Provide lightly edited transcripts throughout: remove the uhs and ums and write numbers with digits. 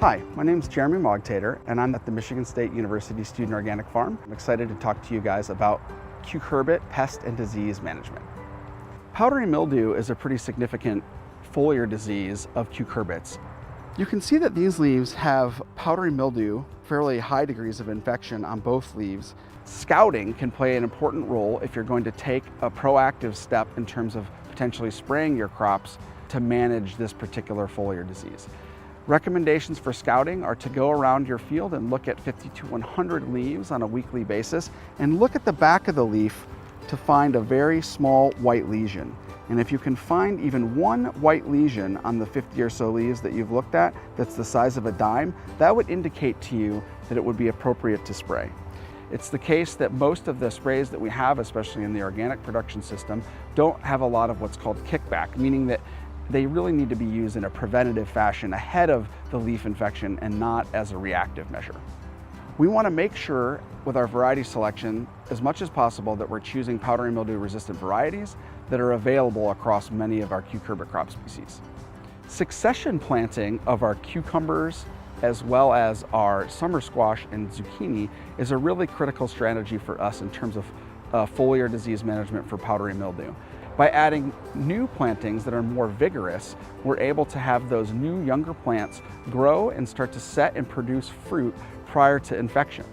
Hi, my name is Jeremy Mogtater, and I'm at the Michigan State University Student Organic Farm. I'm excited to talk to you guys about cucurbit pest and disease management. Powdery mildew is a pretty significant foliar disease of cucurbits. You can see that these leaves have powdery mildew, fairly high degrees of infection on both leaves. Scouting can play an important role if you're going to take a proactive step in terms of potentially spraying your crops to manage this particular foliar disease. Recommendations for scouting are to go around your field and look at 50 to 100 leaves on a weekly basis and look at the back of the leaf to find a very small white lesion. And if you can find even one white lesion on the 50 or so leaves that you've looked at that's the size of a dime, that would indicate to you that it would be appropriate to spray. It's the case that most of the sprays that we have, especially in the organic production system, don't have a lot of what's called kickback, meaning that they really need to be used in a preventative fashion ahead of the leaf infection and not as a reactive measure. We want to make sure with our variety selection as much as possible that we're choosing powdery mildew resistant varieties that are available across many of our cucurbit crop species. Succession planting of our cucumbers as well as our summer squash and zucchini is a really critical strategy for us in terms of foliar disease management for powdery mildew. By adding new plantings that are more vigorous, we're able to have those new younger plants grow and start to set and produce fruit prior to infection.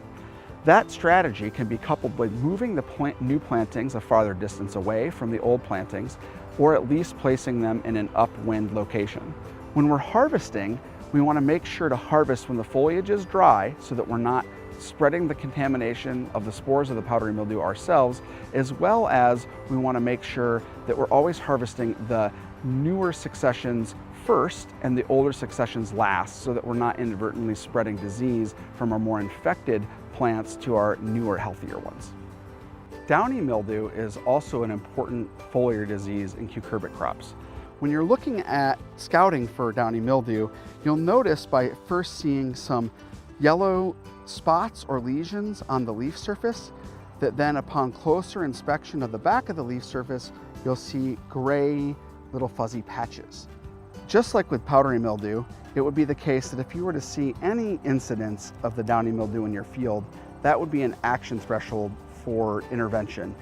That strategy can be coupled with moving the new plantings a farther distance away from the old plantings, or at least placing them in an upwind location. When we're harvesting, we want to make sure to harvest when the foliage is dry so that we're not spreading the contamination of the spores of the powdery mildew ourselves, as well as we want to make sure that we're always harvesting the newer successions first and the older successions last, so that we're not inadvertently spreading disease from our more infected plants to our newer, healthier ones. Downy mildew is also an important foliar disease in cucurbit crops. When you're looking at scouting for downy mildew, you'll notice by first seeing some yellow spots or lesions on the leaf surface that then upon closer inspection of the back of the leaf surface, you'll see gray little fuzzy patches. Just like with powdery mildew, it would be the case that if you were to see any incidence of the downy mildew in your field, that would be an action threshold for intervention,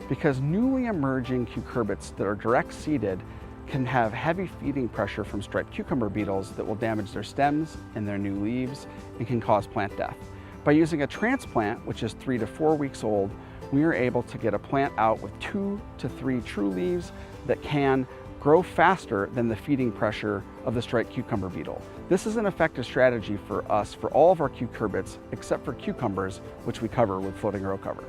because newly emerging cucurbits that are direct seeded can have heavy feeding pressure from striped cucumber beetles that will damage their stems and their new leaves and can cause plant death. By using a transplant, which is 3 to 4 weeks old, we are able to get a plant out with 2 to 3 true leaves that can grow faster than the feeding pressure of the striped cucumber beetle. This is an effective strategy for us for all of our cucurbits except for cucumbers, which we cover with floating row cover.